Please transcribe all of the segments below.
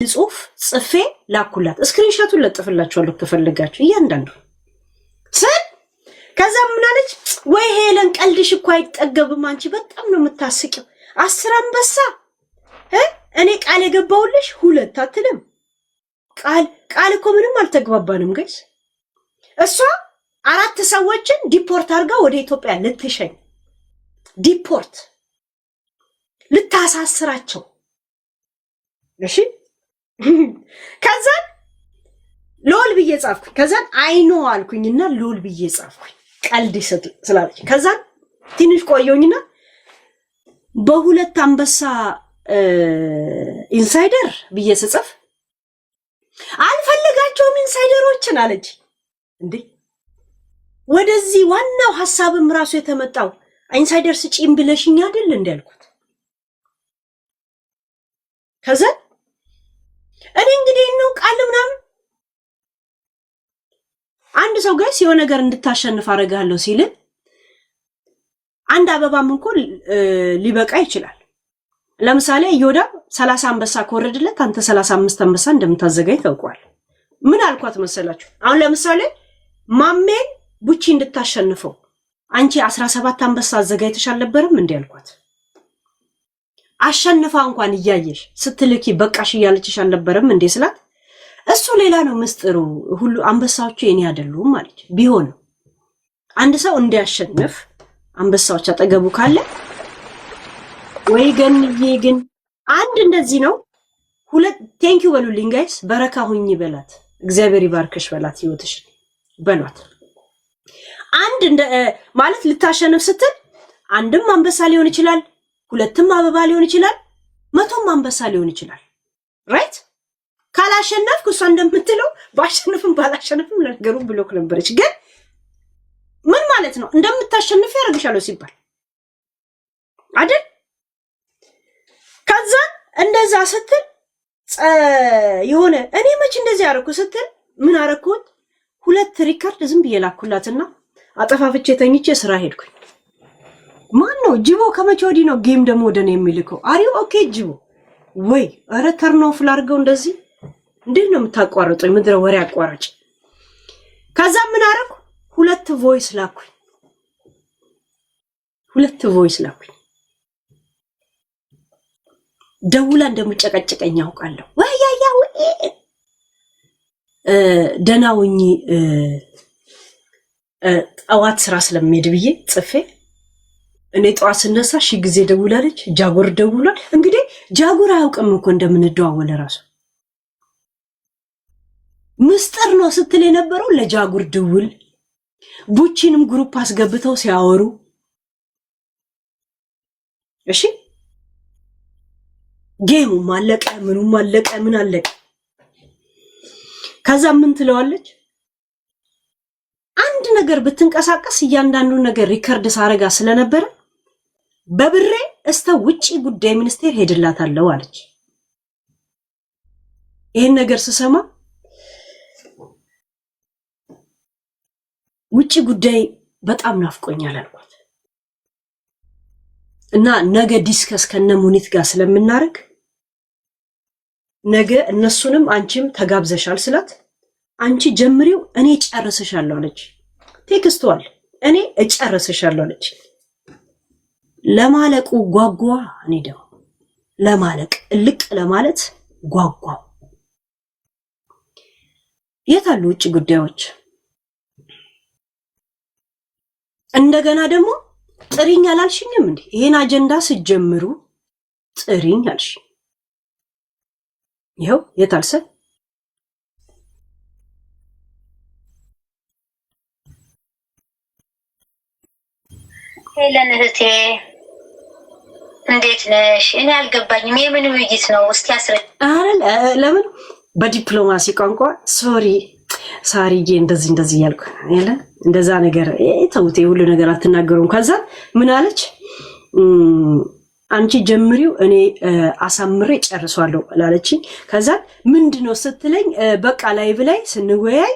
ጽሁፍ ጽፌ ላኩላት ስክሪንሾቱን ለጥፍላችኋለሁ ከፈለጋችሁ እያንዳንዱ ሰን ከዛ ምን አለች ወይ ሄለን ቀልድሽ እኮ አይጠገብም አንቺ በጣም ነው የምታስቂው 10 አንበሳ እኔ ቃል የገባውልሽ 2 አትልም ቃል እኮ ምንም አልተግባባንም ጋይስ እሷ 4 ሰዎችን ዲፖርት አድርጋ ወደ ኢትዮጵያ ልትሸኝ ዲፖርት ልታሳስራቸው እሺ ከዛ ሎል ብዬ ጻፍኩኝ ከዛ አይኖ አልኩኝና ሎል ብዬ ጻፍኩኝ ቀልድ ስላለች ከዛ ትንሽ ቆየውኝና በሁለት አንበሳ ኢንሳይደር ብዬ ስጽፍ አልፈልጋቸውም ኢንሳይደሮችን አለች እንዴ ወደዚህ ዋናው ሐሳብም ራሱ የተመጣው ኢንሳይደር ስጪም ብለሽኝ አይደል እንዴልኩት ከዛ እኔ እንግዲህ ነው ቃል ምናምን አንድ ሰው ጋር ሲሆን ነገር እንድታሸንፍ አረጋለሁ ሲል አንድ አበባም እንኳን ሊበቃ ይችላል ለምሳሌ ይወዳ 30 አንበሳ ኮረድለት አንተ 35 አንበሳ እንደምታዘጋይ ታውቋል ምን አልኳት መሰላችሁ አሁን ለምሳሌ ማሜን ቡቺ እንድታሸንፈው አንቺ 17 አንበሳ አዘጋይተሽ አልነበረም እንዴ አልኳት አሸንፋ እንኳን ይያየሽ ስትልኪ በቃሽ ይያለችሽ አልነበረም እንዴ ስላት እሱ ሌላ ነው ምስጥሩ ሁሉ አንበሳዎቹ የኔ አይደሉም ማለት ቢሆን አንድ ሰው እንዲያሸንፍ አንበሳዎች አጠገቡ ካለ ወይ ግን አንድ እንደዚህ ነው ሁለት ቴንክ ዩ በሉልኝ ጋይስ በረካ ሁኚ በላት እግዚአብሔር ይባርክሽ በላት ህይወትሽ በሏት አንድ ማለት ልታሸንፍ ስትል አንድም አንበሳ ሊሆን ይችላል ሁለትም አበባ ሊሆን ይችላል መቶም አንበሳ ሊሆን ይችላል ራይት ካላሸነፍኩ እሷ እንደምትለው ባሸንፍም ባላሸንፍም ነገሩ ብሎክ ነበርች ግን ምን ማለት ነው እንደምታሸንፍ ያረጋሻለው ሲባል አይደል ከዛ እንደዛ ስትል የሆነ እኔ መች እንደዚህ ያረኩ ስትል ምን አረኩት 2 ሪካርድ ዝም ብዬ ላኩላትና አጠፋፍቼ ተኝቼ ስራ ሄድኩኝ ማን ነው ጂቦ ከመቼ ወዲህ ነው ጌም ደሞ ወደኔ የሚልከው አሪው ኦኬ ጂቦ ወይ አረ ተርኖ ፍላርገው እንደዚህ እንዴት ነው የምታቋርጠው ምድረ ወሬ አቋራጭ ከዛ ምን አረኩ 2 ቮይስ ላኩኝ 2 ቮይስ ላኩኝ ደውላ እንደምጨቀጨቀኝ አውቃለሁ ወያያው ደናውኝ ጠዋት ስራ ስለምሄድ ብዬ ጽፌ እኔ ጠዋት ስነሳ ሺ ጊዜ ደውላለች ጃጎር ደውሏል እንግዲህ ጃጎር አያውቅም እኮ እንደምንደዋወለ ራሱ ምስጥር ነው ስትል የነበረው ለጃጎር ደውል ቡቺንም ግሩፕ አስገብተው ሲያወሩ እሺ ጌሙ ማለቀ ምኑ ማለቀ ምን አለቀ ከዛ ምን ትለዋለች አንድ ነገር ብትንቀሳቀስ እያንዳንዱ ነገር ሪከርድ ሳረጋ ስለነበረ በብሬ እስተ ውጪ ጉዳይ ሚኒስቴር ሄድላታለሁ አለች ይሄን ነገር ስሰማ ውጪ ጉዳይ በጣም ናፍቆኛል አልኳት እና ነገ ዲስከስ ከነ ሙኒት ጋር ስለምናረግ ነገ እነሱንም አንቺም ተጋብዘሻል ስላት አንቺ ጀምሪው እኔ ጨርሰሻለሁ አለች ቴክስቷል እኔ እጨርሰሻለሁ አለች ለማለቁ ጓጓ እኔ ደግሞ ለማለቅ ልቅ ለማለት ጓጓ የታሉ ውጭ ጉዳዮች እንደገና ደግሞ ጥሪኝ አላልሽኝም እንዴ ይሄን አጀንዳ ሲጀምሩ ጥሪኝ አልሽ ይሄው የታልሰ ሄለን እህቴ እንዴት ነሽ እኔ አልገባኝም የምን ውይይት ነው እስቲ አስረኝ ለምን በዲፕሎማሲ ቋንቋ ሶሪ ሳሪዬ እንደዚህ ያልኩ ያለ እንደዛ ነገር ተውቴ ሁሉ ነገር አትናገሩም ከዛ ምን አለች አንቺ ጀምሪው እኔ አሳምሬ ጨርሷለሁ አላለችኝ ከዛ ምንድነው ስትለኝ በቃ ላይቭ ላይ ስንወያይ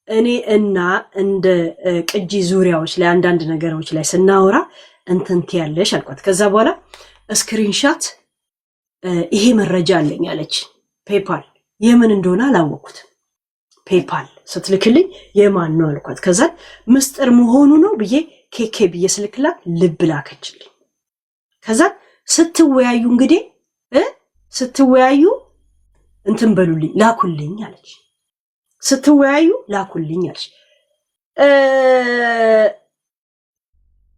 እኔ እና እንደ ቅጂ ዙሪያዎች ላይ አንዳንድ ነገሮች ላይ ስናወራ እንትንት ያለሽ አልኳት ከዛ በኋላ ስክሪንሾት ይሄ መረጃ አለኝ አለች ፔፓል የምን እንደሆነ አላወኩትም። ፔፓል ስትልክልኝ የማን ነው አልኳት። ከዛ ምስጢር መሆኑ ነው ብዬ ኬኬ ብዬ ስልክላት ልብ ላከችልኝ። ከዛ ስትወያዩ እንግዲህ ስትወያዩ እንትን በሉልኝ ላኩልኝ አለች። ስትወያዩ ላኩልኝ አለች።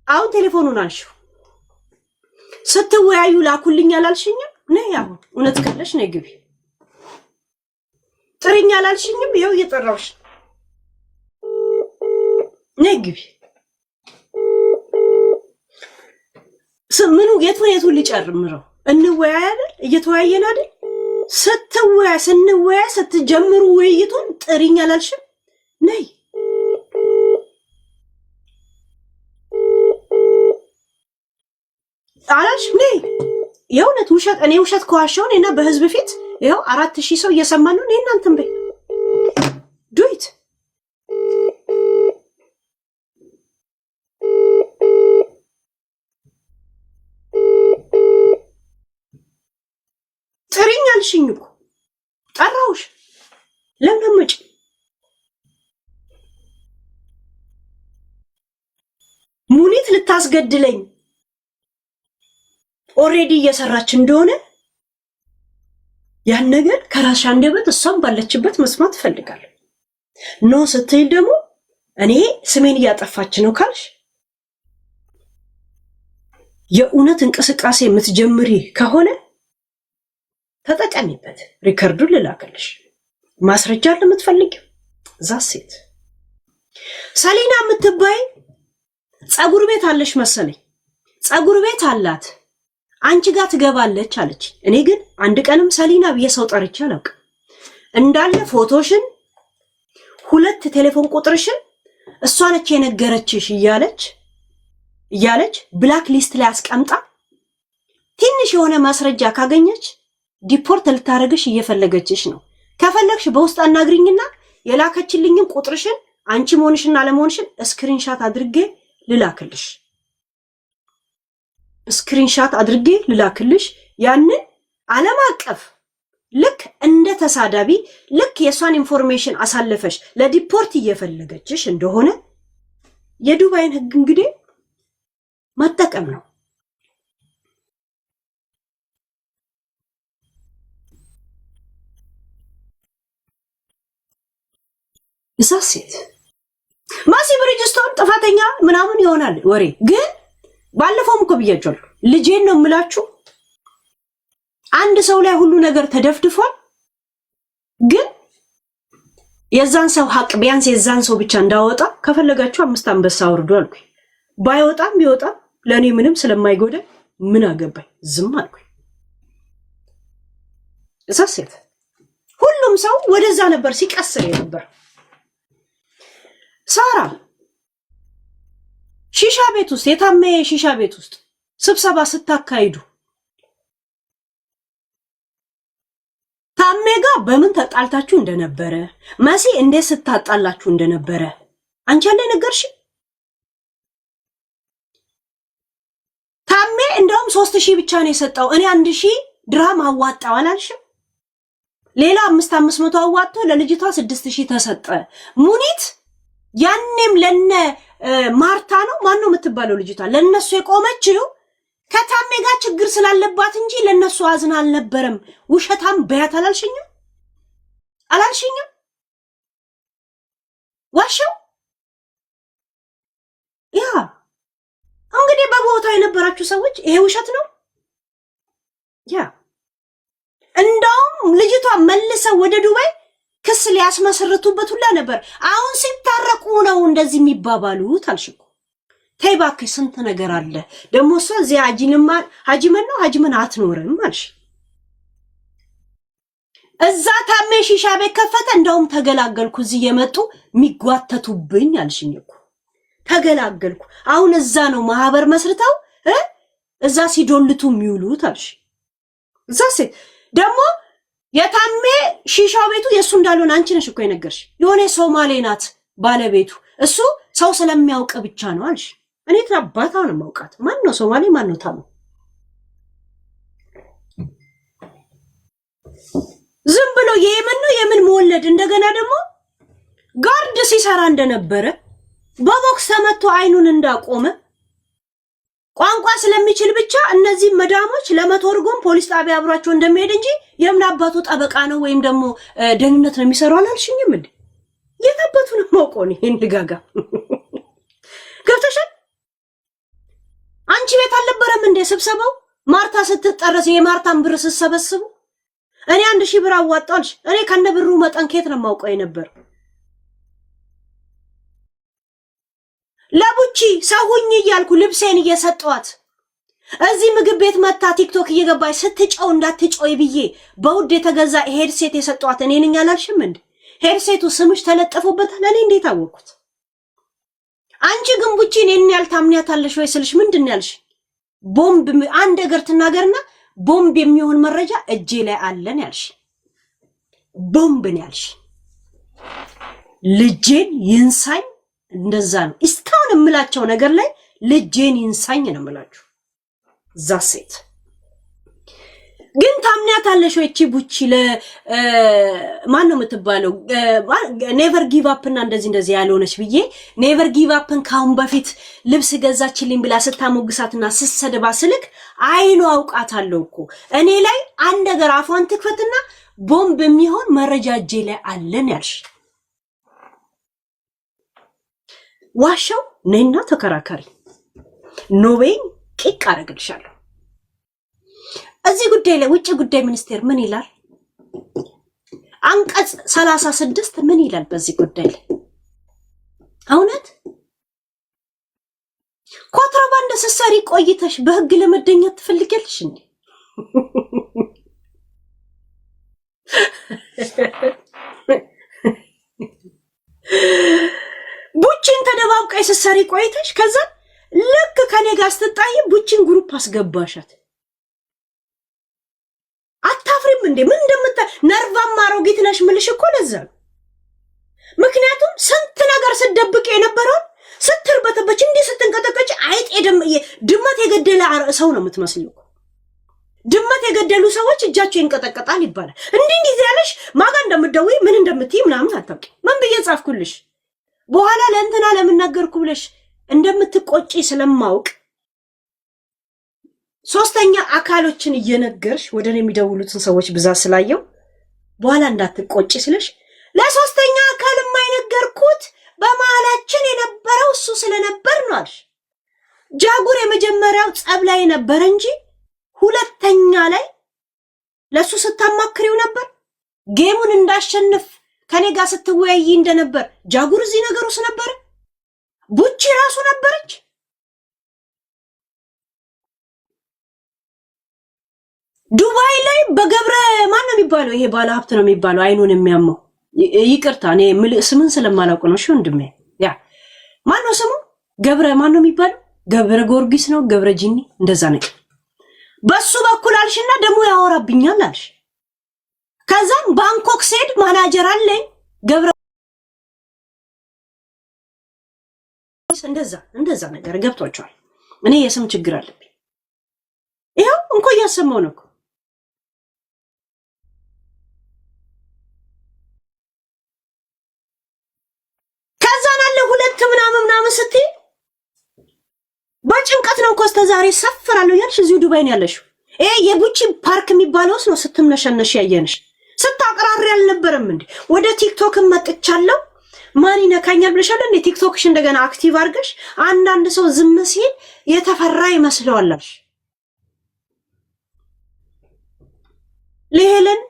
አሁን ቴሌፎኑን አንሺው። ስትወያዩ ላኩልኝ አላልሽኝም? ነይ አሁን እውነት ካለሽ ነይ ግቢ። ጥሪኝ አላልሽኝም? ይኸው እየጠራሁሽ ነይ ግቢ። ምኑ የቱን ሊጨምረው? እንወያይ አይደል? እየተወያየን አይደል? ስንወያይ ስትጀምሩ ውይይቱን ጥሪኝ አላልሽም? ነይ አላልሽም? ነይ የእውነት ውሸት እኔ ውሸት ከዋሻውን እና በህዝብ ፊት ይኸው 4000 ሰው እየሰማ ነው። እኔ እናንተም በይ ዱይት ጥሪኝ አልሽኝ እኮ ጠራውሽ። ለምን መጭ ሙኒት ልታስገድለኝ ኦሬዲ እየሰራች እንደሆነ ያን ነገር ከራስሽ አንደበት እሷም ባለችበት መስማት ፈልጋለሁ። ኖ ስትይ ደግሞ እኔ ስሜን እያጠፋች ነው ካልሽ የእውነት እንቅስቃሴ የምትጀምሪ ከሆነ ተጠቀሚበት። ሪከርዱን ልላክልሽ። ማስረጃ ለምትፈልጊው ዛሴት ሰሊና የምትባይ ጸጉር ቤት አለሽ መሰለኝ። ጸጉር ቤት አላት አንቺ ጋር ትገባለች አለች። እኔ ግን አንድ ቀንም ሰሊና ብዬ ሰው ጠርቼ አላውቅም። እንዳለ ፎቶሽን 2 ቴሌፎን ቁጥርሽን እሷ ነች የነገረችሽ እያለች ብላክ ሊስት ላይ አስቀምጣ ትንሽ የሆነ ማስረጃ ካገኘች ዲፖርት ልታረግሽ እየፈለገችሽ ነው። ከፈለግሽ በውስጥ አናግሪኝና የላከችልኝን ቁጥርሽን አንቺ መሆንሽና አለመሆንሽን ስክሪንሻት አድርጌ ልላክልሽ። ስክሪንሻት አድርጌ ልላክልሽ። ያንን ዓለም አቀፍ ልክ እንደ ተሳዳቢ ልክ የሷን ኢንፎርሜሽን አሳልፈሽ ለዲፖርት እየፈለገችሽ እንደሆነ የዱባይን ህግ እንግዲህ መጠቀም ነው። እሳሴት ማሲ ብሪጅስቶን ጥፋተኛ ምናምን ይሆናል ወሬ ግን ባለፈውም እኮ ብያቸዋለሁ። ልጄን ነው የምላችሁ። አንድ ሰው ላይ ሁሉ ነገር ተደፍድፏል። ግን የዛን ሰው ሀቅ ቢያንስ የዛን ሰው ብቻ እንዳወጣ ከፈለጋችሁ 5 አንበሳ አውርዱ አልኩኝ። ባይወጣም ቢወጣም ለእኔ ምንም ስለማይጎዳ ምን አገባኝ ዝም አልኩኝ። እሳሴት ሁሉም ሰው ወደዛ ነበር ሲቀስር ነበር። ሳራ ሺሻ ቤት ውስጥ የታመ ሺሻ ቤት ውስጥ ስብሰባ ስታካሂዱ ታሜ ጋር በምን ተጣልታችሁ እንደነበረ መሲ እንዴት ስታጣላችሁ እንደነበረ አንቺ አለ ነገርሽ። ታሜ እንደውም 3000 ብቻ ነው የሰጠው። እኔ 1000 ድርሃም አዋጣው አላልሽም? ሌላ 500 አዋጥቶ ለልጅቷ 6000 ተሰጠ። ሙኒት ያኔም ለነ ማርታ ነው ማን ነው የምትባለው ልጅቷ ለነሱ የቆመችው ከታሜ ጋር ችግር ስላለባት እንጂ ለነሱ አዝና አልነበረም። ውሸታም በያት አላልሽኝም? ዋሻው ያ እንግዲህ በቦታው የነበራችሁ ሰዎች ይሄ ውሸት ነው። ያ እንደውም ልጅቷ መልሰው ወደ ዱባይ ክስ ሊያስመሰርቱበት ሁላ ነበር። አሁን ሲታረቁ ነው እንደዚህ የሚባባሉት አልሽኩ። ተይ እባክሽ ስንት ነገር አለ ደግሞ እሷ እዚህ ሀጂመን አትኖርም አልሽ። እዛ ታሜ ሺሻ ቤት ከፈተ እንደውም ተገላገልኩ። እዚህ የመጡ የሚጓተቱብኝ አልሽኝ እኮ ተገላገልኩ። አሁን እዛ ነው ማህበር መስርተው እዛ ሲዶልቱ የሚውሉት አልሽ። እዛ ሴት ደግሞ የታሜ ሺሻው ቤቱ የሱ እንዳልሆነ አንቺ ነሽ እኮ የነገርሽ። የሆነ ሶማሌ ናት ባለቤቱ እሱ ሰው ስለሚያውቅ ብቻ ነው አልሽ። እኔ ተባታው ነው ማውቃት። ማን ነው ሶማሌ ማን ነው ታሙ? ዝም ብሎ የየመን ነው የምን መወለድ እንደገና ደግሞ ጋርድ ሲሰራ እንደነበረ በቦክስ ተመቶ አይኑን እንዳቆመ ቋንቋ ስለሚችል ብቻ እነዚህ መዳሞች ለመተርጎም ፖሊስ ጣቢያ አብሯቸው እንደሚሄድ እንጂ የምን አባቱ ጠበቃ ነው ወይም ደግሞ ደህንነት ነው የሚሰራው አላልሽኝም እንዴ? የታባቱ ነው ማውቀው ነው ይሄን ልጋጋ ገብተሻል? አንቺ ቤት አልነበረም እንዴ ስብሰባው? ማርታ ስትጠረስ የማርታን ብር ስትሰበስቡ እኔ 1000 ብር አዋጣልሽ። እኔ ከነብሩ መጠን ከየት ነው ማውቀው የነበር? ለቡቺ ሰውኝ እያልኩ ልብሴን እየሰጠዋት እዚህ ምግብ ቤት መታ ቲክቶክ እየገባች ስትጨው እንዳትጨው ብዬ በውድ የተገዛ ሄድሴት የሰጠዋት እኔ ነኝ አላልሽም እንዴ? ሄድሴቱ ስምሽ ተለጠፈበታል። እኔ እንዴት አወቅኩት? አንቺ ግን ቡቺ እኔን ያልታምኛታለሽ ወይ ስልሽ ምንድን ያልሽ? ቦምብ አንድ ነገር ትናገርና ቦምብ የሚሆን መረጃ እጄ ላይ አለን ያልሽ ቦምብ ነው ያልሽ። ልጄን ይንሳኝ እንደዛ ነው እስካሁን እምላቸው ነገር ላይ ልጄን ይንሳኝ ነው እምላችሁ። ዛሴት ግን ታምኛታለሽ ወይ? እቺ ቡቺ ለማን ነው የምትባለው? ኔቨር ጊቭ አፕ እና እንደዚህ ያልሆነች ብዬ ኔቨር ጊቭ አፕን ካሁን በፊት ልብስ ገዛችልኝ ብላ ስታሞግሳትና ስትሰድባ ስልክ አይኑ አውቃታለሁ እኮ እኔ ላይ አንድ ነገር አፏን ትክፈትና ቦምብ የሚሆን መረጃ እጄ ላይ አለን ያልሽ ዋሻው ነይና ተከራካሪ ኖቤኝ ቂቅ አረግልሻለሁ። እዚህ ጉዳይ ላይ ውጭ ጉዳይ ሚኒስቴር ምን ይላል? አንቀጽ 36 ምን ይላል በዚህ ጉዳይ ላይ? እውነት ኮንትራባንድ ስትሰሪ ቆይተሽ በህግ ለመደኘት ትፈልጊያለሽ እንዴ? ቡቺን ተደባብቀሽ ስትሰሪ ቆይተሽ ከዛ ልክ ከኔ ጋር ስትጣይ ቡቺን ግሩፕ አስገባሻት። አታፍሪም እንዴ? ምን እንደምታ ነርቫማ አሮጊት ነሽ ምልሽ እኮ ለዛ። ምክንያቱም ስንት ነገር ስትደብቅ የነበረው ስትርበተበች እንዴ ስትንቀጠቀጭ አይጥ ድመት የገደለ ሰው ነው የምትመስለው። ድመት የገደሉ ሰዎች እጃቸው ይንቀጠቀጣል ይባላል። እንዲህ ያለሽ ማጋ እንደምትደውይ ምን እንደምትይ ምናምን አታውቂ። ምን ብዬ ጻፍኩልሽ? በኋላ ለእንትና ለምን ነገርኩ ብለሽ እንደምትቆጪ ስለማውቅ ሶስተኛ አካሎችን እየነገርሽ ወደኔ የሚደውሉትን ሰዎች ብዛት ስላየው በኋላ እንዳትቆጪ ስለሽ ለሶስተኛ አካል የማይነገርኩት በመሃላችን የነበረው እሱ ስለነበር ነው አልሽ። ጃጉር የመጀመሪያው ጸብ ላይ ነበር እንጂ ሁለተኛ ላይ ለሱ ስታማክሪው ነበር። ጌሙን እንዳሸንፍ ከኔ ጋር ስትወያይ እንደነበር ጃጉር እዚህ ነገር ውስጥ ነበር። ቡቺ ራሱ ነበረች። ዱባይ ላይ በገብረ ማን ነው የሚባለው? ይሄ ባለ ሀብት ነው የሚባለው አይኑን የሚያመው ይቅርታ እኔ ስምን ስለማላውቅ ነው። እሺ ወንድሜ ያ ማን ነው ስሙ? ገብረ ማን ነው የሚባለው? ገብረ ጊዮርጊስ ነው ገብረ ጂኒ እንደዛ ነው። በሱ በኩል አልሽና ደግሞ ያወራብኛል አልሽ። ከዛም ባንኮክ ሴድ ማናጀር አለኝ ገብረ እንደዛ ነገር ገብቷቸዋል። እኔ የስም ችግር አለብኝ። ይሄው እንኳ እያሰማው ነው። ከዛን አለ ሁለት ምናምን ስትይ በጭንቀት ነው እኮ እስከ ዛሬ ሰፈራለሁ ያልሽ እዚሁ ዱባይ ነው ያለሽው። ይሄ የቡቺ ፓርክ የሚባለውስ ነው ስትምነሸነሽ ያየንሽ። ስታቀራሪ አልነበረም እንዴ? ወደ ቲክቶክ መጥቻለሁ ማን ይነካኛል ብለሻል እንዴ? ቲክቶክሽ እንደገና አክቲቭ አድርገሽ አንዳንድ ሰው ዝም ሲል የተፈራ ይመስለዋል። ለሄለን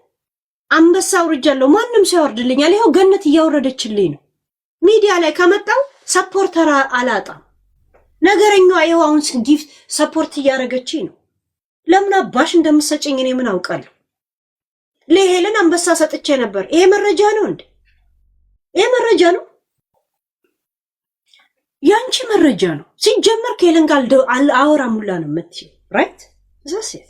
አንበሳ አውርጃለሁ ማንም ሰው ያወርድልኛል። ይሄው ገነት እያወረደችልኝ ነው። ሚዲያ ላይ ከመጣው ሰፖርተር አላጣም። ነገረኛዋ ይሄው አሁን ጊፍት ሰፖርት እያደረገችኝ ነው። ለምን አባሽ እንደምትሰጪኝ እኔ ምን አውቃለሁ? ለሄለን አንበሳ ሰጥቼ ነበር። ይሄ መረጃ ነው እንዴ? ይሄ መረጃ ነው? ያንቺ መረጃ ነው። ሲጀመር ከሄለን ጋር አወራም ሁላ ነው የምትይው ራይት? ዘሴት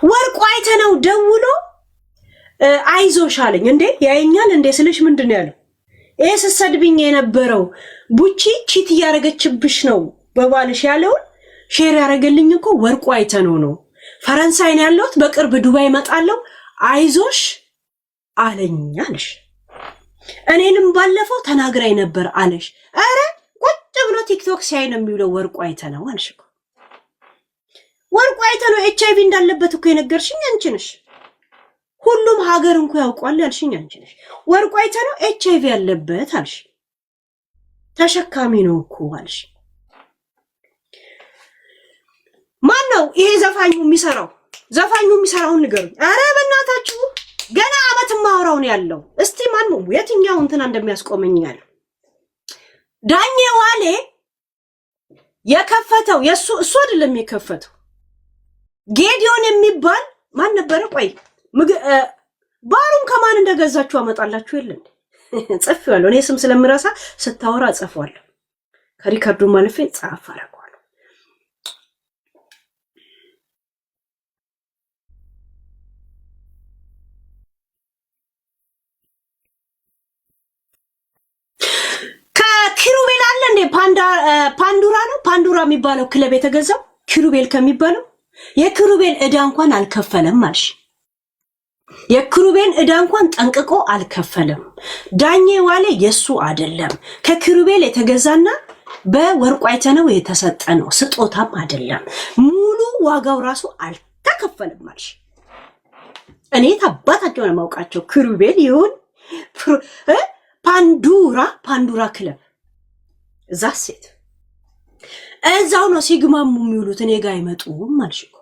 ወርቁ አይተነው ደውሎ አይዞሽ አለኝ። እንዴ ያየኛል እንዴ ስልሽ ምንድነው ያለው? ይሄ ስትሰድብኝ የነበረው ቡቺ ቺት እያደረገችብሽ ነው በባልሽ ያለውን ሼር ያደረገልኝ እኮ ወርቁ አይተነው ነው። ፈረንሳይ ነው ያለሁት፣ በቅርብ ዱባይ እመጣለሁ አይዞሽ አለኝ አለሽ። እኔንም ባለፈው ተናግራይ ነበር አለሽ። አረ ቁጭ ብሎ ቲክቶክ ሲያይ ነው የሚውለው ወርቁ አይተነው አለሽ እኮ። ወርቁ አይተነው ኤችአይቪ እንዳለበት እኮ የነገርሽኝ አንቺ ነሽ። ሁሉም ሀገር እንኳ ያውቋል ያልሽኝ አንቺ ነሽ። ወርቁ አይተነው ኤችአይቪ ያለበት አልሽ። ተሸካሚ ነው እኮ አልሽ። ማን ነው ይሄ ዘፋኙ የሚሰራው? ዘፋኙ የሚሰራውን ንገሩኝ። አረ በእናታችሁ ገና አመት ማውራው ነው ያለው። እስቲ ማን ነው የትኛው እንትና እንደሚያስቆመኝ ያለው? ዳኜ ዋሌ የከፈተው እሱ አይደለም የከፈተው። ጌዲዮን የሚባል ማን ነበረ? ቆይ ባሩን ከማን እንደገዛችሁ አመጣላችሁ የለ እንዴ? ጽፌዋለሁ። እኔ ስም ስለምረሳ ስታወራ ጽፏለሁ። ከሪካርዶ ማለፌ ጻፍ አረጋለሁ። ከኪሩቤል አለ እንዴ? ፓንዱራ ነው ፓንዱራ የሚባለው ክለብ የተገዛው ኪሩቤል ከሚባለው። የኪሩቤል ዕዳ እንኳን አልከፈለም አልሽ። የኪሩቤል ዕዳ እንኳን ጠንቅቆ አልከፈለም። ዳኜ ዋሌ የሱ አይደለም፣ ከኪሩቤል የተገዛና በወርቁ አይተነው የተሰጠ ነው፣ ስጦታም አይደለም። ሙሉ ዋጋው ራሱ አልተከፈለም አልሽ። እኔ ታባታቸው ነው ማውቃቸው። ኪሩቤል ይሁን ፓንዱራ ክለብ እዛ ሴት እዛው ነው ሲግማሙ የሚውሉት። እኔ ጋር አይመጡም አልሽ እኮ።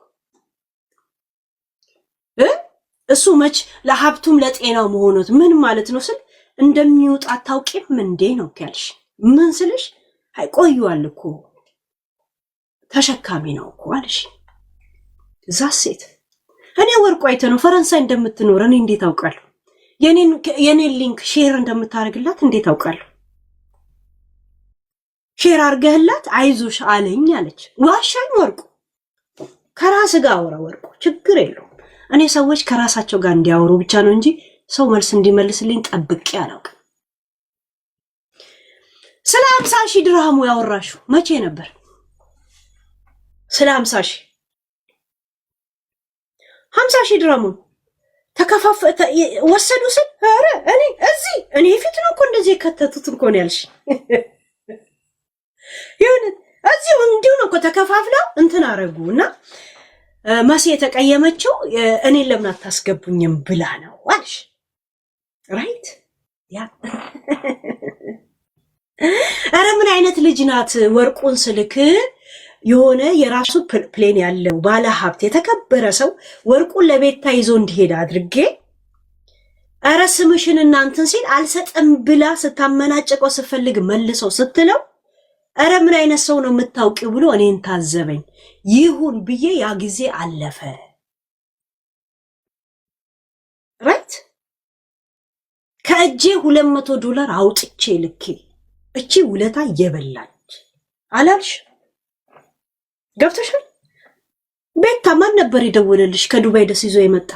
እሱ መች ለሀብቱም ለጤናው መሆኑት ምን ማለት ነው ስል እንደሚውጣ አታውቂም እንዴ ነው ያልሽ። ምን ስልሽ አይቆዩዋል እኮ ተሸካሚ ነው እኮ አልሽ። እዛ ሴት እኔ ወርቁ አይተነው ፈረንሳይ እንደምትኖር እኔ እንዴት አውቃለሁ? የኔን ሊንክ ሼር እንደምታደርግላት እንዴት አውቃለሁ? ሼር አርገህላት አይዞሽ አለኝ አለች። ዋሻኝ ወርቁ። ከራስ ጋር አውራ ወርቁ፣ ችግር የለውም። እኔ ሰዎች ከራሳቸው ጋር እንዲያወሩ ብቻ ነው እንጂ ሰው መልስ እንዲመልስልኝ ጠብቄ አላውቅም። ስለ 50,000 ድርሃሙ ያወራሽው መቼ ነበር? ስለ 50,000 ድርሃሙ ወሰዱ ስል ኧረ እኔ ፊት ነው እኮ እንደዚህ የከተቱት እኮ ነው ያልሽ። ይሁን እዚሁ እንዲሁ ነው እኮ ተከፋፍለው እንትን አረጉና መሲ የተቀየመችው እኔን ለምን አታስገቡኝም ብላ ነው አልሽ። ራይት ያ ኧረ ምን አይነት ልጅ ናት? ወርቁን ስልክ የሆነ የራሱ ፕሌን ያለው ባለ ሀብት የተከበረ ሰው ወርቁን ለቤታ ይዞ እንዲሄድ አድርጌ ኧረ ስምሽን እናንተን ሲል አልሰጠም ብላ ስታመናጨቀው ስፈልግ መልሰው ስትለው ኧረ ምን አይነት ሰው ነው የምታውቂው ብሎ እኔን ታዘበኝ። ይሁን ብዬ ያ ጊዜ አለፈ። ራይት ከእጄ $200 አውጥቼ ልኬ እቺ ውለታ የበላች አላልሽ? ገብተሻል? ቤታ ማን ነበር የደወለልሽ? ከዱባይ ደስ ይዞ የመጣ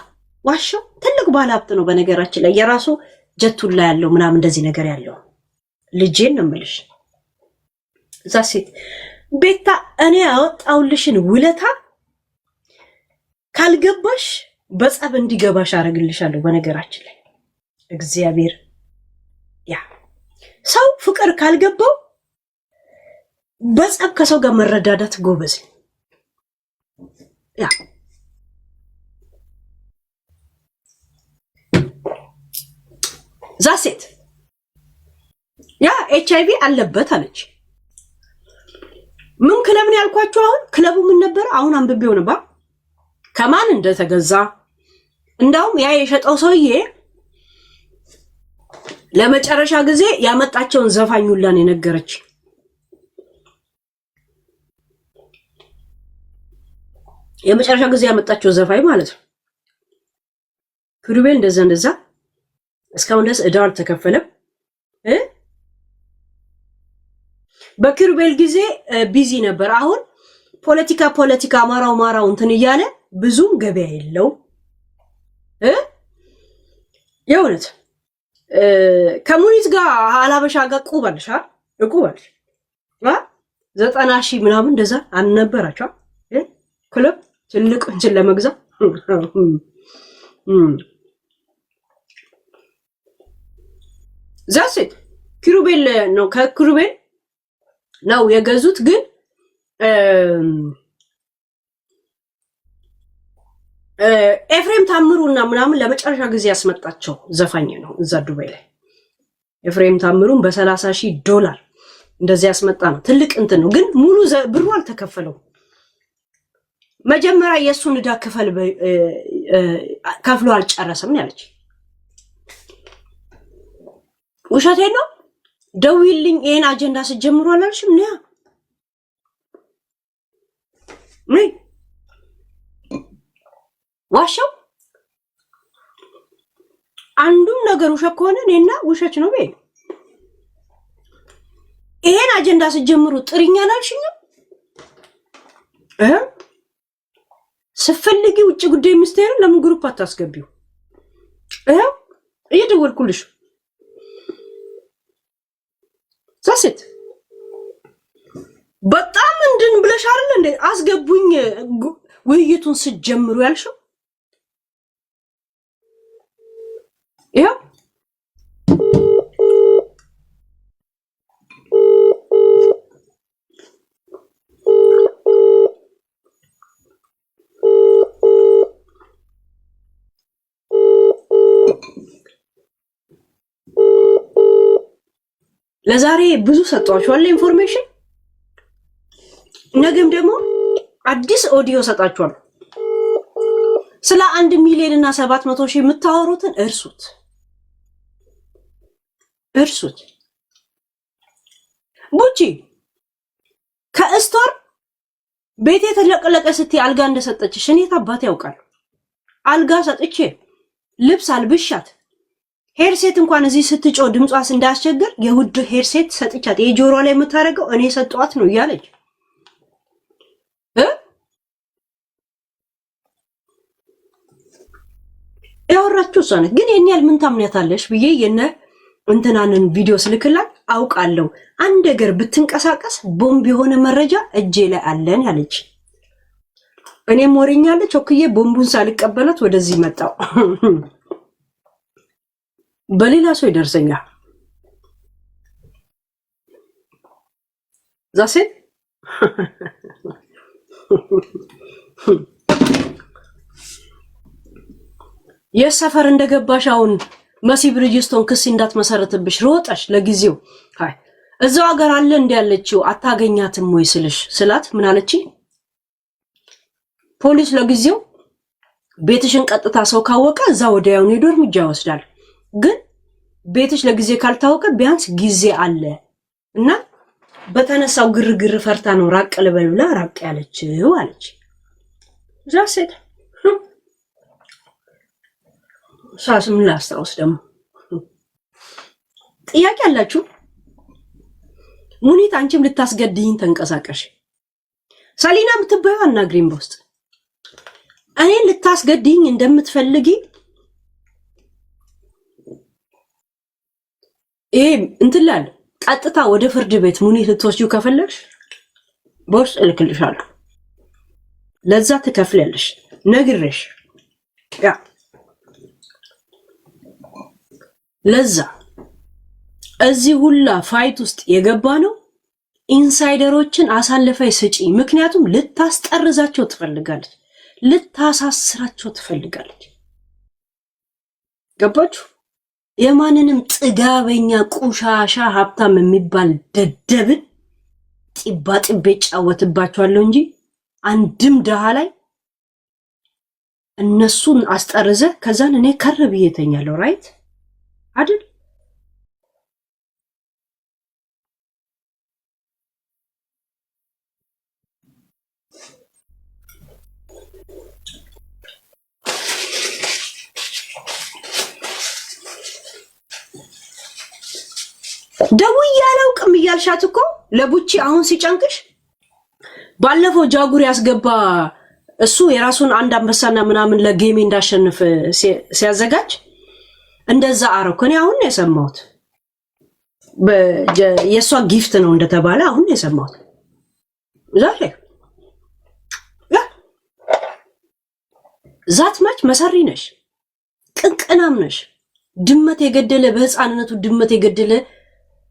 ዋሻው ትልቅ ባለ ሀብት ነው በነገራችን ላይ የራሱ ጀቱላ ያለው ምናምን እንደዚህ ነገር ያለው ልጄን ነው የምልሽ። እዛ ሴት ቤታ እኔ ያወጣውልሽን ውለታ ካልገባሽ በጸብ እንዲገባሽ አረግልሻለሁ። በነገራችን ላይ እግዚአብሔር ያ ሰው ፍቅር ካልገባው በጸብ ከሰው ጋር መረዳዳት ጎበዝ ያ ዛሴት ያ ኤችአይቪ አለበት አለች። ምን ክለብ ነው ያልኳችሁ? አሁን ክለቡ ምን ነበር? አሁን አንብቤው ነበር ከማን እንደተገዛ። እንዳውም ያ የሸጠው ሰውዬ ለመጨረሻ ጊዜ ያመጣቸውን ዘፋኙላን የነገረች የመጨረሻ ጊዜ ያመጣቸው ዘፋኝ ማለት ነው። ኪሩቤል እንደዛ እስካሁን ድረስ ዕዳው አልተከፈለም። በኪሩቤል ጊዜ ቢዚ ነበር። አሁን ፖለቲካ አማራው እንትን እያለ ብዙም ገበያ የለው። የእውነት ከሙኒት ጋር አላበሻ ጋር ቁባልሽ 90,000 ምናምን እንደዛ አልነበራቸው ክለብ ትልቅ እንትን ለመግዛት ዛሴት ኪሩቤል ነው ከኪሩቤል ነው የገዙት ግን ኤፍሬም ታምሩና ምናምን ለመጨረሻ ጊዜ ያስመጣቸው ዘፋኝ ነው እዛ ዱባይ ላይ ኤፍሬም ታምሩን $30,000 እንደዚህ ያስመጣ ነው ትልቅ እንትን ነው ግን ሙሉ ብሩ አልተከፈለው መጀመሪያ የሱን ዕዳ ከፍሎ አልጨረሰም ያለች ውሸቴ ነው ደውይልኝ ይሄን አጀንዳ ሲጀምሩ አላልሽም ነያ ምን ዋሻው አንዱም ነገር ውሸት ከሆነ እኔና ውሸት ነው በይ ይሄን አጀንዳ ሲጀምሩ ጥሪኛ አላልሽኝ ስፈልጊ ውጭ ጉዳይ ሚኒስቴር ለምን ግሩፕ አታስገቢው እየደወልኩልሽ ዛሴት በጣም እንድን ብለሽ አይደል እንዴ አስገቡኝ ውይይቱን ሲጀምሩ ያልሽው ይሄ ለዛሬ ብዙ ሰጣችኋል ኢንፎርሜሽን ነገም ደግሞ አዲስ ኦዲዮ ሰጣችኋል ስለ 1 ሚሊዮን እና 700,000 የምታወሩትን እርሱት ቡቺ ከስቶር ቤቴ ተለቀለቀ ስትይ አልጋ እንደሰጠችሽ እኔ ታባት ያውቃል አልጋ ሰጥቼ ልብስ አልብሻት ሄርሴት እንኳን እዚህ ስትጮ ድምጿስ እንዳያስቸግር የውድ ሄርሴት ሰጥቻት የጆሮ ላይ የምታረገው እኔ ሰጧት ነው ያለች ያወራችሁ ሰነ ግን የኛል ምን ታምኛታለሽ ብዬ የነ እንትናንን ቪዲዮ ስልክላት አውቃለሁ አንድ ነገር ብትንቀሳቀስ ቦምብ የሆነ መረጃ እጄ ላይ አለን ያለች እኔም ወሬኛለች ኦክዬ ቦምቡን ሳልቀበላት ወደዚህ መጣው በሌላ ሰው ይደርሰኛል ዛሴ የሰፈር እንደገባሽ አሁን መሲ ብሪጅስቶን ክስ እንዳትመሰረትብሽ ሮጣሽ ለጊዜው ሃይ እዛው ሀገር አለ እንዲያለችው አታገኛትም ወይ ስላት ምን አለች ፖሊስ ለጊዜው ቤትሽን ቀጥታ ሰው ካወቀ እዛ ወዲያውኑ ሄዶ እርምጃ ይወስዳል ግን ቤትሽ ለጊዜ ካልታወቀ ቢያንስ ጊዜ አለ እና በተነሳው ግርግር ፈርታ ነው ራቅ ልበል ብላ ራቅ ያለችው አለች ዛሴት ሳስም ላስታውስ ደግሞ ጥያቄ አላችሁ ሙኒት አንቺም ልታስገድይኝ ተንቀሳቀሽ ሰሊና የምትባየው አናግሪም በውስጥ እኔን ልታስገድይኝ እንደምትፈልጊ እንትላል ቀጥታ ወደ ፍርድ ቤት ሙኒት ልትወስጂው ከፈለግሽ በውስጥ እልክልሻለሁ ለዛ ትከፍያለሽ ነግሬሽ ያ ለዛ እዚህ ሁላ ፋይት ውስጥ የገባ ነው ኢንሳይደሮችን አሳልፈይ ስጪ ምክንያቱም ልታስጠርዛቸው ትፈልጋለች ልታሳስራቸው ትፈልጋለች ገባችሁ የማንንም ጥጋበኛ ቁሻሻ ሀብታም የሚባል ደደብን ጢባጢቤ ጫወትባቸዋለሁ እንጂ አንድም ደሃ ላይ እነሱን አስጠርዘ ከዛን እኔ ከርብ ይተኛለሁ ራይት አይደል ደውዬ አላውቅም እያልሻት እኮ ለቡቺ አሁን ሲጨንቅሽ ባለፈው ጃጉር ያስገባ እሱ የራሱን አንድ አንበሳና ምናምን ለጌሜ እንዳሸንፍ ሲያዘጋጅ እንደዛ አረኩ እኔ አሁን ነው የሰማሁት የሷ ጊፍት ነው እንደተባለ አሁን ነው የሰማሁት ዛሬ ዛት ማች መሰሪ ነሽ፣ ቅንቅናም ነሽ። ድመት የገደለ በህፃንነቱ ድመት የገደለ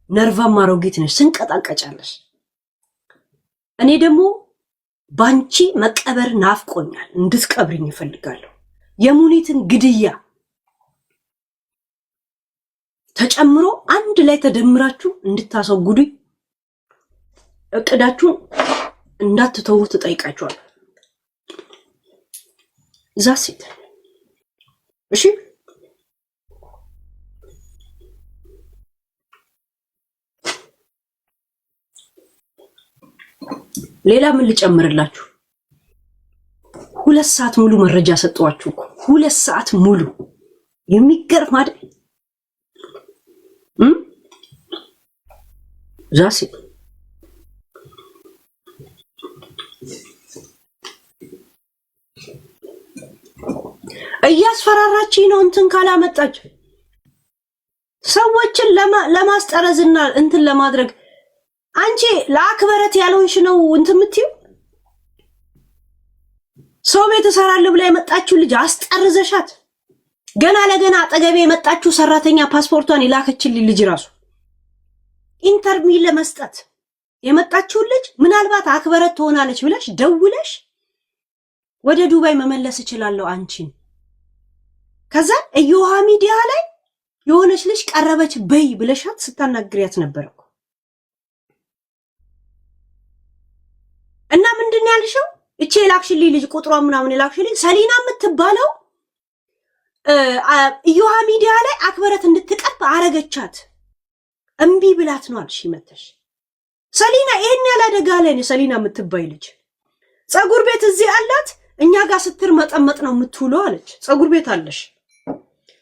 ነርቫማ አሮጊት ነሽ። ስንቀጣቀጫለሽ። እኔ ደግሞ ባንቺ መቀበር ናፍቆኛል። እንድትቀብሪኝ እፈልጋለሁ። የሙኒትን ግድያ ተጨምሮ አንድ ላይ ተደምራችሁ እንድታሰጉዱኝ እቅዳችሁን እንዳትተው ትጠይቃችኋለሁ። ዛሲት እሺ። ሌላ ምን ልጨምርላችሁ? 2 ሰዓት ሙሉ መረጃ ሰጠዋችሁ እኮ 2 ሰዓት ሙሉ የሚገርም አይደል? ዛሲት እያስፈራራች ነው። እንትን ካላመጣች ሰዎችን ለማስጠረዝና እንትን ለማድረግ አንቺ ለአክበረት ያልሆንሽ ነው እንትን የምትይው። ሰው ቤት እሰራለሁ ብላ የመጣችው ልጅ አስጠርዘሻት። ገና ለገና አጠገቤ የመጣችው ሰራተኛ ፓስፖርቷን የላከችልኝ ልጅ ራሱ ኢንተርቪው ለመስጠት የመጣችው ልጅ ምናልባት አክበረት ትሆናለች ብለሽ ደውለሽ ወደ ዱባይ መመለስ እችላለሁ አንቺን። ከዛ እዮሃ ሚዲያ ላይ የሆነች ልጅ ቀረበች በይ ብለሻት ስታናግሪያት ነበር እኮ። እና ምንድን ያልሽው? እቺ የላክሽልኝ ልጅ ቁጥሯ ምናምን የላክሽልኝ ሰሊና የምትባለው እዮሃ ሚዲያ ላይ አክበረት እንድትቀርብ አረገቻት። እምቢ ብላት ነው አልሽ መተሽ። ሰሊና ይሄን ያለ አደጋ ላይ ነው ሰሊና የምትባይ ልጅ። ጸጉር ቤት እዚህ አላት፣ እኛ ጋር ስትር መጠመጥ ነው የምትውለው አለች። ጸጉር ቤት አለሽ፣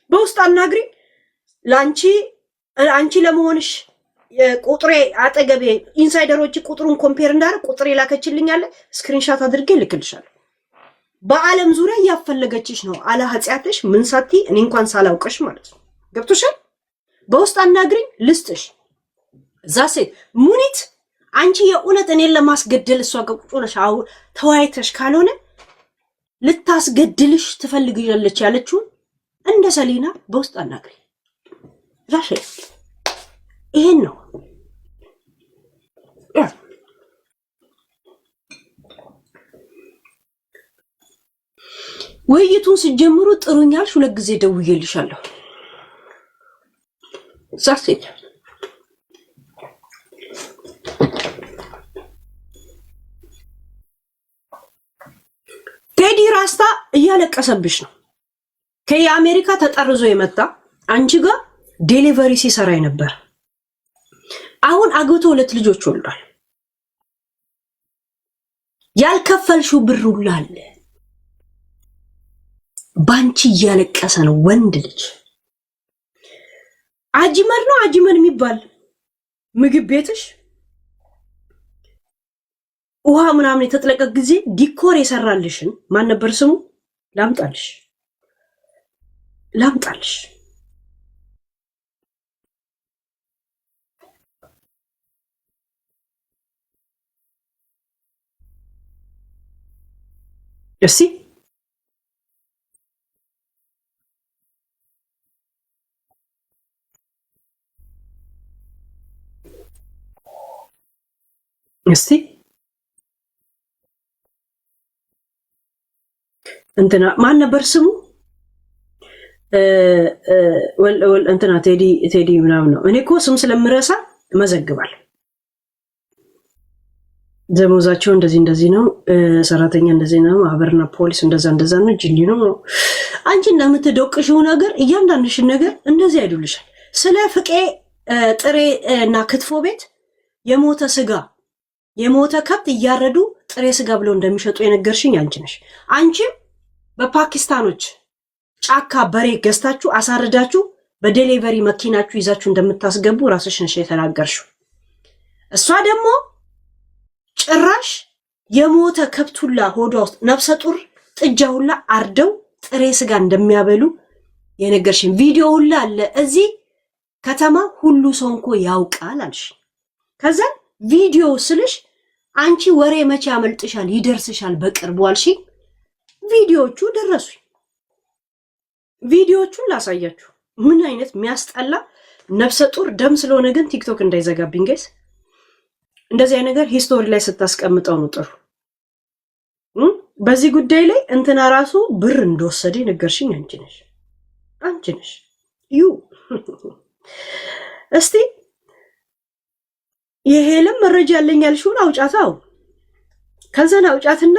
በውስጥ አናግሪ። አንቺ ለመሆንሽ ቁጥሬ አጠገቤ ኢንሳይደሮች ቁጥሩን ኮምፔር እንዳደረግ ቁጥሬ ላከችልኝ አለ። ስክሪንሻት አድርጌ ልክልሻለሁ። በአለም ዙሪያ እያፈለገችሽ ነው አለ ኃጢአትሽ ምን ሳቲ እኔ እንኳን ሳላውቅሽ ማለት ነው። ገብቶሻል? በውስጥ አናግሪኝ ልስጥሽ። እዛ ሴት ሙኒት አንቺ የእውነት እኔን ለማስገደል እሷ ጋር ቁጭ ብለሽ ተወያይተሽ ካልሆነ ልታስገድልሽ ትፈልግያለች ያለችውን እንደ ሰሊና በውስጥ አናግሪ። ዛሽ ይሄን ነው ውይይቱን ሲጀምሩ ጥሩኛል። 2 ጊዜ ደውዬልሻለሁ። ዛሴት ቴዲ ራስታ እያለቀሰብሽ ነው። ከአሜሪካ ተጠርዞ የመጣ አንቺ ጋር ዴሊቨሪ ሲሰራ ነበር። አሁን አግብቶ 2 ልጆች ወልዷል። ያልከፈልሽው ብር ሁሉ አለ። ባንቺ እያለቀሰ ነው ወንድ ልጅ። አጂመር ነው አጂመር የሚባል ምግብ ቤትሽ ውሃ ምናምን የተጥለቀቅ ጊዜ ዲኮር የሰራልሽን ማን ነበር ስሙ? ላምጣልሽ እስቲ እንትና ማን ነበር ስሙ? እንትና ቴዲ ምናምን ነው። እኔ እኮ ስም ስለምረሳ መዘግባል። ደሞዛቸው እንደዚህ ነው፣ ሰራተኛ እንደዚህ ነው፣ ማህበርና ፖሊስ እንደዛ ነው፣ ጅኒ ነው። አንቺ እንደምትደቅሽው ነገር እያንዳንድሽን ነገር እንደዚህ አይዱልሻል። ስለ ፍቄ ጥሬ እና ክትፎ ቤት የሞተ ስጋ የሞተ ከብት እያረዱ ጥሬ ስጋ ብለው እንደሚሸጡ የነገርሽኝ አንቺ ነሽ። አንቺም በፓኪስታኖች ጫካ በሬ ገዝታችሁ አሳርዳችሁ በዴሊቨሪ መኪናችሁ ይዛችሁ እንደምታስገቡ ራስሽ ነሽ የተናገርሽው። እሷ ደግሞ ጭራሽ የሞተ ከብት ሁላ ሆዷ ውስጥ ነፍሰ ጡር ጥጃ ሁላ አርደው ጥሬ ስጋ እንደሚያበሉ የነገርሽኝ ቪዲዮ ሁላ አለ። እዚህ ከተማ ሁሉ ሰው እንኮ ያውቃል አልሽ። ከዛ ቪዲዮ ስልሽ አንቺ ወሬ መቼ ያመልጥሻል ይደርስሻል በቅርቡ አልሽኝ። ቪዲዮቹ ደረሱኝ። ቪዲዮቹን ላሳያችሁ። ምን አይነት የሚያስጠላ ነፍሰ ጡር ደም ስለሆነ ግን ቲክቶክ እንዳይዘጋብኝ ጋይስ፣ እንደዚህ አይነት ነገር ሂስቶሪ ላይ ስታስቀምጠው ነው ጥሩ። በዚህ ጉዳይ ላይ እንትና ራሱ ብር እንደወሰደ ነገርሽኝ አንቺ ነሽ ዩ እስቲ የሄለም መረጃ ያለኝ ያልሽውን አውጫታው ከዛና አውጫትና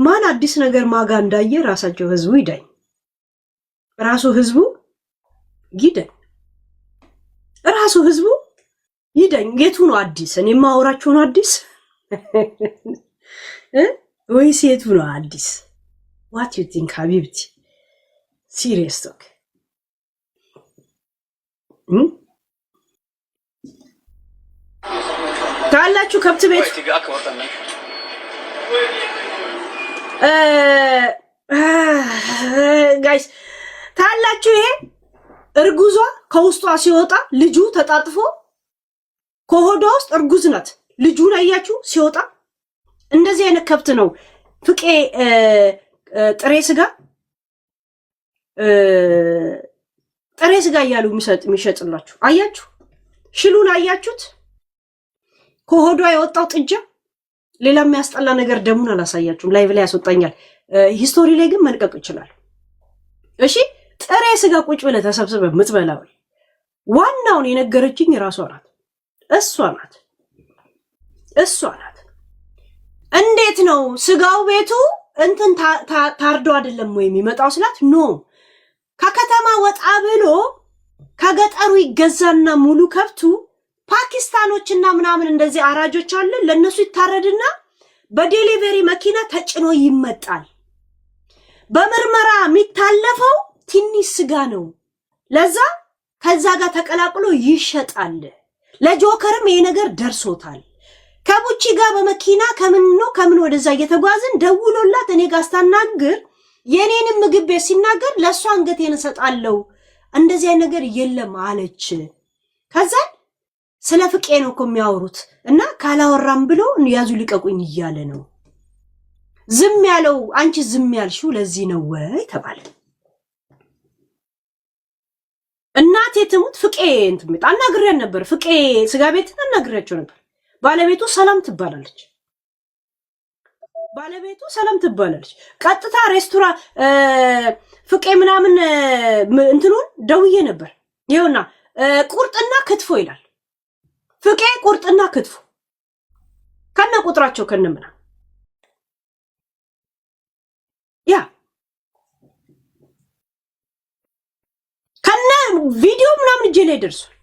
ማን አዲስ ነገር ማጋ እንዳየ ራሳቸው ህዝቡ ይዳኝ፣ ራሱ ህዝቡ ይዳኝ፣ ራሱ ህዝቡ ይዳኝ። የቱ ነው አዲስ? እኔ ማወራችሁ ነው አዲስ ወይስ የቱ ነው አዲስ? what you think ሀቢብቲ serious talk ታላችሁ ከብት ቤት ጋይስ ታላችሁ ይሄ እርጉዟ ከውስጧ ሲወጣ ልጁ ተጣጥፎ ከሆዷ ውስጥ እርጉዝ ናት። ልጁን አያችሁ ሲወጣ። እንደዚህ አይነት ከብት ነው ፍቄ ጥሬ ስጋ እያሉ የሚሸጥላችሁ አያችሁ። ሽሉን አያችሁት? ከሆዷ የወጣው ጥጃ። ሌላ የሚያስጠላ ነገር ደሙን አላሳያችሁም። ላይቭ ላይ ያስወጣኛል። ሂስቶሪ ላይ ግን መልቀቅ ይችላል። እሺ ጥሬ ስጋ ቁጭ ብለህ ተሰብስበህ የምትበላው ዋናውን የነገረችኝ ራሷ ናት። እሷ ናት። እንዴት ነው ስጋው ቤቱ እንትን ታርዶ አይደለም ወይ የሚመጣው ስላት፣ ኖ ከከተማ ወጣ ብሎ ከገጠሩ ይገዛና ሙሉ ከብቱ ፓኪስታኖችና ምናምን እንደዚህ አራጆች አለ፣ ለነሱ ይታረድና በዴሊቨሪ መኪና ተጭኖ ይመጣል። በምርመራ የሚታለፈው ትንሽ ስጋ ነው። ለዛ ከዛ ጋር ተቀላቅሎ ይሸጣል። ለጆከርም ይሄ ነገር ደርሶታል። ከቡቺ ጋር በመኪና ከምን ወደዛ እየተጓዝን ደውሎላት እኔ ጋር ስታናግር የኔንም ምግብ ቤት ሲናገር ለሷ አንገቴን እሰጣለሁ እንደዚህ አይነት ነገር የለም አለች። ከዛ ስለ ፍቄ ነው እኮ የሚያወሩት እና ካላወራም ብሎ ያዙ ልቀቁኝ እያለ ነው። ዝም ያለው አንቺ ዝም ያልሽው ለዚህ ነው ወይ ተባለ። እናቴ ትሙት ፍቄ እንትን አናግሬያን ነበር። ፍቄ ስጋ ቤት አናግሬያቸው ነበር። ባለቤቱ ሰላም ትባላለች። ቀጥታ ሬስቶራንት ፍቄ ምናምን እንትኑን ደውዬ ነበር። ይኸውና ቁርጥና ክትፎ ይላል። ፍቄ ቁርጥና ክትፎ ከነ ቁጥራቸው ከነ ምናምን ያ ከነ ቪዲዮ ምናምን እጄ ላይ ደርሷል።